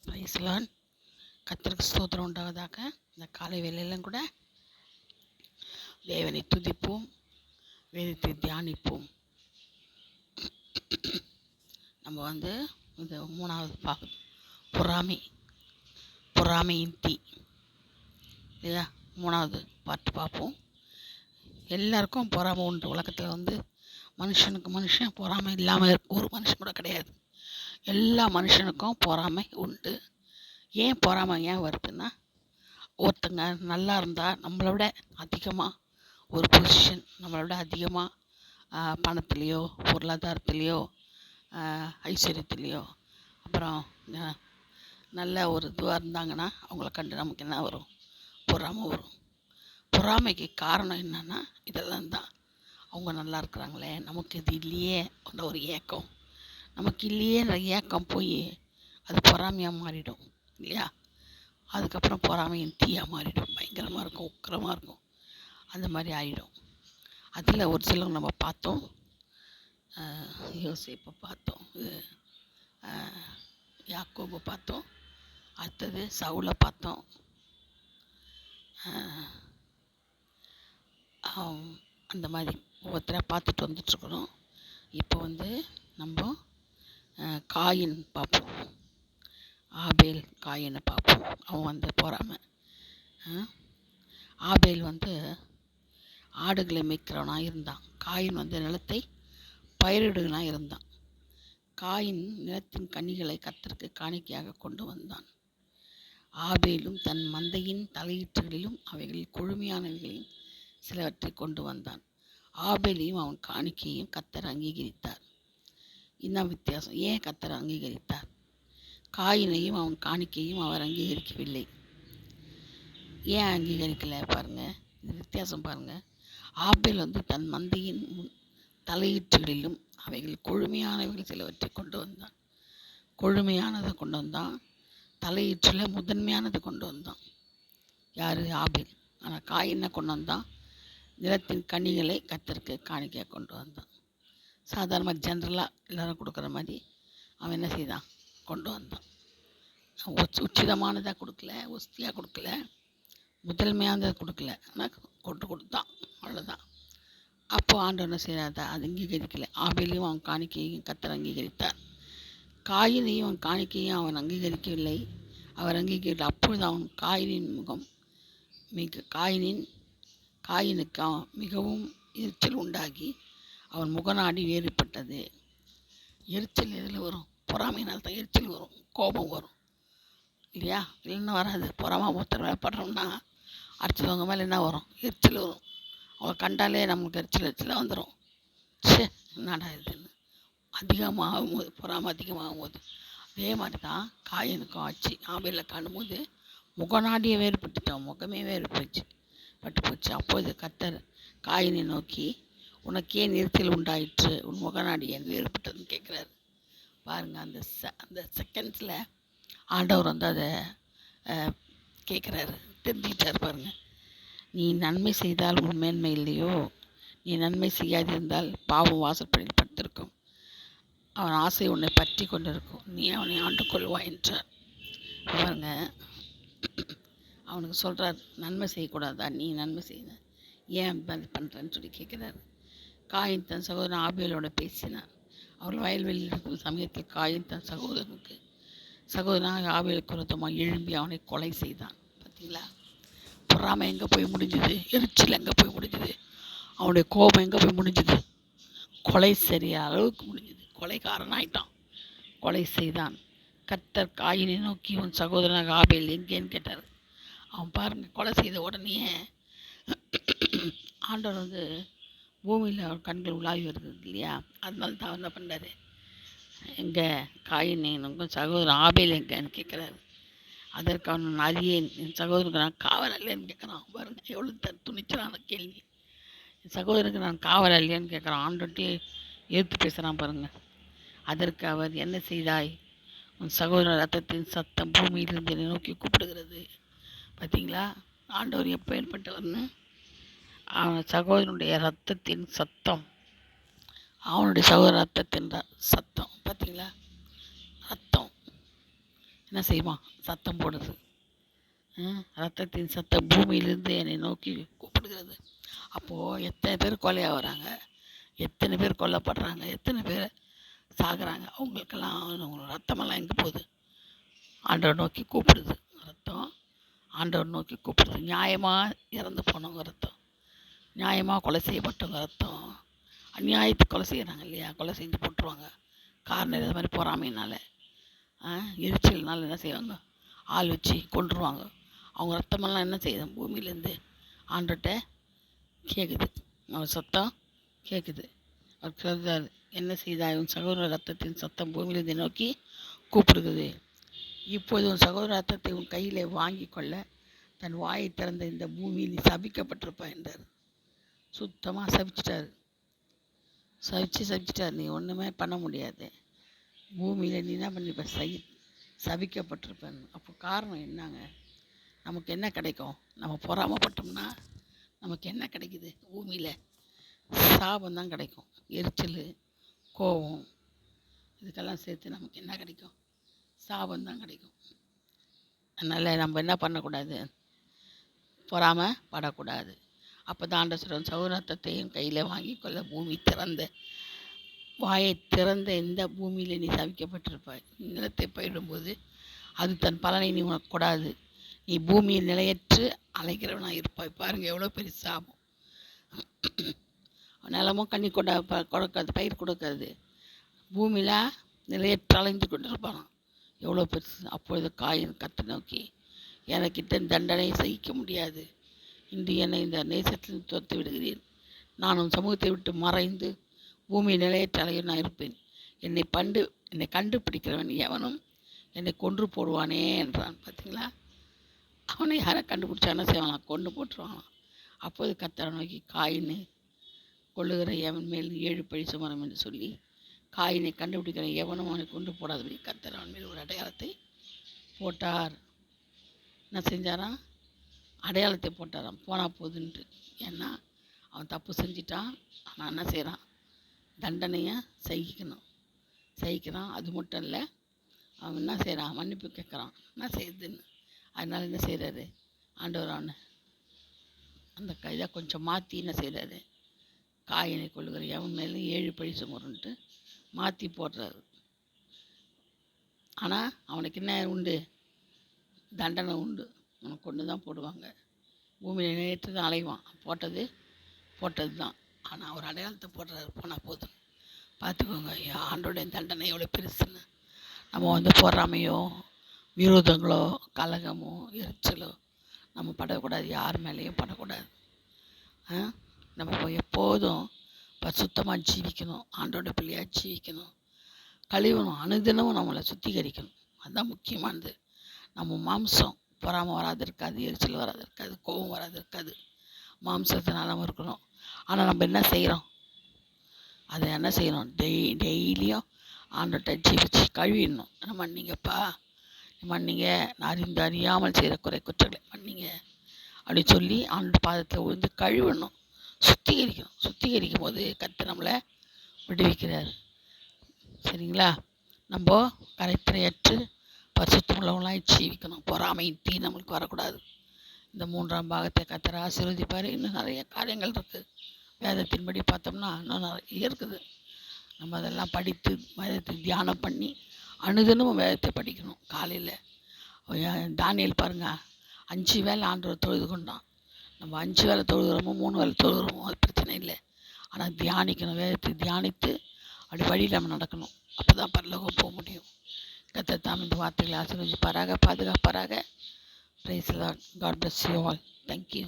பிரைஸ்லான் கர்த்தருக்கு ஸ்தோத்திரம் உண்டாவதாக. இந்த காலை வேளையிலும் கூட தேவனை துதிப்போம், வேதத்தை தியானிப்போம். நம்ம இந்த 3வது பாகம் பொறாமையின் தீ இல்லையா, 3வது பார்த்து பார்ப்போம். எல்லாருக்கும் பொறாமை உண்டு. உலகத்தில் மனுஷனுக்கு மனுஷன் பொறாமை இல்லாமல் ஒரு மனுஷன் கூட கிடையாது. எல்லா மனுஷனுக்கும் பொறாமை உண்டு. ஏன் பொறாமை வருதுன்னா, ஒருத்தங்க நல்லா இருந்தால் நம்மளை விட அதிகமாக ஒரு பொசிஷன், நம்மளை விட அதிகமாக பணத்துலேயோ பொருளாதாரத்துலேயோ ஐஸ்வர்யத்துலேயோ அப்புறம் நல்ல ஒரு இதுவாக இருந்தாங்கன்னா அவங்கள கண்டு நமக்கு என்ன வரும்? பொறாமை வரும். பொறாமைக்கு காரணம் என்னன்னா, இதெல்லாம் தான். அவங்க நல்லா இருக்கிறாங்களே, நமக்கு இது இல்லையே என்ற ஒரு ஏக்கம். நமக்கு இல்லையேன்ற ஏக்கம் போய் அது பொறாமையாக மாறிடும் இல்லையா? அதுக்கப்புறம் பொறாமையின் தீயாக மாறிடும். பயங்கரமாக இருக்கும், உக்கிரமாக இருக்கும். அந்த மாதிரி ஆகிடும். அதில் ஒரு சிலர் நம்ம பார்த்தோம். யோசேப்பை பார்த்தோம், யாக்கோபை பார்த்தோம், அடுத்தது சவுலை பார்த்தோம். அந்த மாதிரி ஒவ்வொருத்தராக பார்த்துட்டு வந்துட்டுருக்குறோம். இப்போ நம்ம காயின் பார்ப்போம். ஆபேல் காயினை பார்ப்போம். அவன் பொறாமை. ஆபேல் ஆடுகளை மேய்க்கிறவனாக இருந்தான். காயின் நிலத்தை பயிரிடுகளாக இருந்தான். காயின் நிலத்தின் கனிகளை கர்த்தருக்கு காணிக்கையாக கொண்டு வந்தான். ஆபேலும் தன் மந்தையின் தலையீற்றுகளிலும் அவைகளில் கொழுமையானவைகளையும் சிலவற்றை கொண்டு வந்தான். ஆபேலையும் அவன் காணிக்கையையும் கர்த்தர் அங்கீகரித்தார். இன்னும் வித்தியாசம். ஏன் கர்த்தர் அங்கீகரித்தார்? காயினையும் அவன் காணிக்கையும் அவர் அங்கீகரிக்கவில்லை. ஏன் அங்கீகரிக்கலை பாருங்க, இது வித்தியாசம் பாருங்க. ஆபேல் தன் மந்தையின் தலையீற்றுகளிலும் அவைகள் கொழுமையானவைகள் சிலவற்றை கொண்டு வந்தான். கொழுமையானதை கொண்டு வந்தான். தலையீற்றில் முதன்மையானதை கொண்டு வந்தான். யார்? ஆபேல். ஆனால் காயினை கொண்டு வந்தான். நிலத்தின் கனிகளை கர்த்தருக்கு காணிக்கையாக கொண்டு வந்தான். சாதாரணமாக ஜென்ரலாக எல்லோரும் கொடுக்குற மாதிரி அவன் என்ன செய்தான்? கொண்டு வந்தான். உச்சிதமானதாக கொடுக்கல, ஒஸ்தியாக கொடுக்கல, முதன்மையானதை கொடுக்கல, ஆனால் கொண்டு கொடுத்தான், அவ்வளோதான். அப்போது ஆண்டவர் என்ன செய்கிறார்? அது அங்கீகரிக்கலை. ஆபேலையும் அவன் காணிக்கையையும் கர்த்தர் அங்கீகரித்தார். காயினையும் அவன் காணிக்கையும் அவன் அங்கீகரிக்கவில்லை. அவர் அங்கீகரிக்கலை. அப்பொழுது அவன் காயினின் முகம் காயினுக்கு மிகவும் எரிச்சல் உண்டாகி அவன் முகநாடி வேறுபட்டது. எரிச்சல் எதில் வரும்? பொறாமையினால் தான் எரிச்சல் வரும், கோபம் வரும் இல்லையா? இல்லைன்னா வராது. பொறாமை ஒருத்தர் வேலைப்படுறோம்னா அடுத்தவங்க மேலே என்ன வரும்? எரிச்சல் வரும். அவங்க கண்டாலே நமக்கு எரிச்சலாக வந்துடும். என்னடா இதுன்னு அதிகமாகும் போது, பொறாமை அதிகமாகும் போது அதே மாதிரி தான் காயினுக்கும் ஆச்சு. ஆபேலில் காணும்போது முகநாடியை வேறுபட்டுட்டான், முகமே பட்டு போச்சு. அப்போது கர்த்தர் காயினை நோக்கி, உனக்கே எரிச்சல் உண்டாயிற்று, உன் முகநாடி ஏன் வேறுபட்டதுன்னு கேட்குறாரு. பாருங்கள், அந்த செகண்ட்ஸில் ஆண்டவர் அதை கேட்குறாரு, தெரிஞ்சுக்கிட்டார். பாருங்கள், நீ நன்மை செய்தால் உன் மேன்மை இல்லையோ, நீ நன்மை செய்யாதிருந்தால் பாவம் வாசற்படியில் படுத்திருக்கும், அவன் ஆசை உன்னை பற்றி கொண்டிருக்கும், நீ அவனை ஆண்டு கொள்வாய் என்றார். பாருங்க, அவனுக்கு சொல்கிறார், நன்மை செய்யக்கூடாதா? நீ நன்மை செய்ய ஏன் பண்ணுறேன்னு சொல்லி கேட்குறாரு. காயின் தன் சகோதரன் ஆபேலோட பேசினார். அவள் வயல்வெளியில் இருக்கும் சமயத்தில் காயின் தன் சகோதரனாக ஆபேலுக்கு விரோதமாக எழும்பி அவனை கொலை செய்தான். பார்த்தீங்களா? பொறாமை எங்கே போய் முடிஞ்சுது? எரிச்சல் எங்கே போய் முடிஞ்சுது? அவனுடைய கோபம் எங்கே போய் முடிஞ்சுது? கொலை சரியா அளவுக்கு முடிஞ்சுது. கொலைக்காரன் ஆயிட்டான், கொலை செய்தான். கர்த்தர் காயினை நோக்கி, உன் சகோதரனாக ஆபேல் எங்கேன்னு கேட்டார். அவன் பாருங்கள், கொலை செய்த உடனே ஆண்டவர் பூமியில் அவர் கண்கள் உலாவி வருது இல்லையா? அதனால தான் என்ன பண்ணுறாரு, எங்கே காயினை உங்கள் சகோதரன் ஆபேல் எங்கேன்னு கேட்குறாரு. அதற்கு அவன் அறியேன், என் சகோதரனுக்கு நான் காவல் இல்லைன்னு கேட்குறான். பாருங்க, எவ்வளோ துணிச்சலான கேள்வி. என் சகோதரனுக்கு நான் காவல் இல்லையான்னு கேட்குறான். ஆண்டோட்டே எதிர்த்து பேசுகிறான் பாருங்கள். அதற்கு அவர், என்ன செய்தாய்? உன் சகோதரன் ரத்தத்தின் சத்தம் பூமியிலிருந்து என்னை நோக்கி கூப்பிடுகிறது. பார்த்தீங்களா? ஆண்டவர் எப்போ ஏற்பட்டவர்னு? அவன் சகோதரனுடைய ரத்தத்தின் சத்தம், அவனுடைய சகோதர ரத்தத்தின் சத்தம். பார்த்தீங்களா? ரத்தம் என்ன செய்வான்? சத்தம் போடுது. ரத்தத்தின் சத்தம் பூமியிலிருந்து என்னை நோக்கி கூப்பிடுகிறது. அப்போது எத்தனை பேர் கொலையாகிறாங்க, எத்தனை பேர் கொல்லப்படுறாங்க, எத்தனை பேர் சாகுறாங்க. அவங்களுக்கெல்லாம் ரத்தமெல்லாம் எங்கே போகுது? ஆண்டவர் நோக்கி கூப்பிடுது. ரத்தம் ஆண்டவர் நோக்கி கூப்பிடுது. நியாயமாக இறந்து போனவங்க ரத்தம், நியாயமாக கொலை செய்யப்பட்டவங்க ரத்தம். அநியாயத்துக்கு கொலை செய்கிறாங்க இல்லையா? கொலை செஞ்சு போட்டுருவாங்க. காரணம் இது மாதிரி பொறாமையினால, எரிச்சல்னால என்ன செய்வாங்க? ஆள் வச்சு கொன்றுருவாங்க. அவங்க ரத்தமெல்லாம் என்ன செய்யுது? பூமியிலேருந்து ஆண்டவர்கிட்ட கேட்குது. அவர் சத்தம் கேட்குது. அவர் சொல்றாரு, என்ன செய்தாய்? உன் சகோதர ரத்தத்தின் சத்தம் பூமியிலிருந்து நோக்கி கூப்பிடுகிறது. இப்போது உன் சகோதர ரத்தத்தை உன் கையில் வாங்கி கொள்ள தன் வாயை திறந்த இந்த பூமியில் நீ சபிக்கப்பட்டிருப்பா என்றார். சுத்தமாக சபிச்சிட்டார். நீ ஒன்றுமே பண்ண முடியாது. பூமியில் நீ என்ன பண்ணிப்ப? சபிக்கப்பட்டிருப்பேன். அப்போ காரணம் என்னங்க? நமக்கு என்ன கிடைக்கும்? நம்ம பொறாமப்பட்டோம்னா நமக்கு என்ன கிடைக்குது? பூமியில் சாபம் தான் கிடைக்கும். எரிச்சல், கோபம், இதுக்கெல்லாம் சேர்த்து நமக்கு என்ன கிடைக்கும்? சாபம் தான் கிடைக்கும். அதனால் நம்ம என்ன பண்ணக்கூடாது? பொறாமப்படக்கூடாது. அப்போ தான் ஆண்டவர் சௌரத்தத்தையும் கையில் வாங்கி கொள்ள பூமி திறந்த வாயை திறந்த இந்த பூமியில் நீ சவிக்கப்பட்டிருப்பாய். நிலத்தை பயிடும்போது அது தன் பலனை நீ உனக்கு கூடாது. நீ பூமியில் நிலையற்று அலைக்கிறவனாக இருப்பாய். பாருங்கள் எவ்வளோ பெரிய சாபம். நிலமும் கண்ணி கொடுக்காது, பயிர் கொடுக்காது. பூமியில் நிலையற்று அலைந்து கொண்டிருப்பான். எவ்வளோ பெருசு. அப்பொழுது காயின் கத்தை நோக்கி, எனக்கிட்ட தண்டனை சகிக்க முடியாது. இன்று என்னை இந்த நேசத்தில் துரத்து விடுகிறேன். நான் உன் சமூகத்தை விட்டு மறைந்து பூமி நிலையற்ற அலையனாக இருப்பேன். என்னை கண்டுபிடிக்கிறவன் எவனும் என்னை கொன்று போடுவானே என்றான். பார்த்தீங்களா? அவனை யாரை கண்டுபிடிச்சானோ செய்வானா? கொண்டு போட்டுருவானா? அப்போது கர்த்தரை நோக்கி, காயினை கொள்ளுகிற எவன் மேல் 7 பழி சுமரம் என்று சொல்லி, காயினை கண்டுபிடிக்கிற எவனும் அவனை கொண்டு போடாதபடி கர்த்தர் அவன் மேல் ஒரு அடையாளத்தை போட்டார். என்ன செஞ்சாராம்? அடையாளத்தை போட்டாராம். போனால் போதுன்ட்டு. ஏன்னா அவன் தப்பு செஞ்சிட்டான். ஆனால் என்ன செய்கிறான்? தண்டனையை சகிக்கிறான். அது மட்டும் இல்லை, அவன் என்ன செய்கிறான்? மன்னிப்பு கேட்குறான். என்ன செய்யுதுன்னு. அதனால் என்ன செய்கிறாரு? ஆண்டவர் அவனை அந்த இதை கொஞ்சம் மாற்றி என்ன செய்கிறாரு? காயினை கொள்ளுகிற எவன் மேலும் 7 பழி சுமருன்ட்டு மாற்றி போடுறாரு. ஆனால் அவனுக்கு என்ன உண்டு? தண்டனை உண்டு. அவனுக்கு கொண்டு தான் போடுவாங்க. பூமியில் நேற்று தான் அலைவான். போட்டது தான். ஆனால் ஒரு அடையாளத்தை போடுறாரு. போனால் போதும். பார்த்துக்கோங்க ஆண்டோடைய தண்டனை எவ்வளோ பெருசுன்னு. நம்ம பொறாமையோ, விரோதங்களோ, கலகமோ, எரிச்சலோ நம்ம படக்கூடாது. யார் மேலேயும் படக்கூடாது. நம்ம எப்போதும் சுத்தமாக ஜீவிக்கணும். ஆண்டோட பிள்ளையாக ஜீவிக்கணும். கழிவணும். அனுதினமும் நம்மளை சுத்திகரிக்கணும். அதுதான் முக்கியமானது. நம்ம மாம்சம் பொறாமை வராது இருக்காது, எரிச்சல் வராது இருக்காது, கோபம் வராது இருக்காது. மாம்சத்தினால நம்ம இருக்கணும். ஆனால் நம்ம என்ன செய்கிறோம்? அதை என்ன செய்யணும்? டெய்லியும் ஆண்டோட்ட ஜீவிச்சு கழுவிடணும். மன்னிங்கப்பா, மன்னிங்க, நான் அறியாமல் செய்கிற குற்றங்களை மன்னிங்க அப்படின்னு சொல்லி ஆண்டு பாதத்தில் விழுந்து கழுவணும். சுத்திகரிக்கும் போது கர்த்தர் நம்மளை விடுவிக்கிறார். சரிங்களா? நம்ம கரைத்திரையற்று பரிசுத்தமுள்ளவங்களாய் ஜீவிக்கணும். பொறாமையின் தீ நம்மளுக்கு வரக்கூடாது. இந்த 3ஆம் பாகத்தை கர்த்தர் ஆசீர்வதிப்பார். இன்னும் நிறைய காரியங்கள் இருக்குது. வேதத்தின்படி பார்த்தோம்னா இன்னும் நிறைய இருக்குது. நம்ம அதெல்லாம் படித்து வேதத்தை தியானம் பண்ணி அனுதினமும் வேதத்தை படிக்கணும். காலையில் தானியேல் பாருங்கள், 5 வேளை ஆண்டவர் தொழுது கொண்டான். நம்ம 5 வேளை தொழுகிறோமோ 3 வேளை தொழுகிறோமோ அது பிரச்சனை இல்லை. ஆனால் தியானிக்கணும். வேதத்தை தியானித்து அப்படி வழியில் நம்ம நடக்கணும். அப்போ தான் பரலோகம் போக முடியும். கர்த்தர் தாம் இந்த வார்த்தைகளை ஆசீர்வதிப்பாராக, பாதுகாப்பாராக. Praise the Lord. God bless you all. Thank you.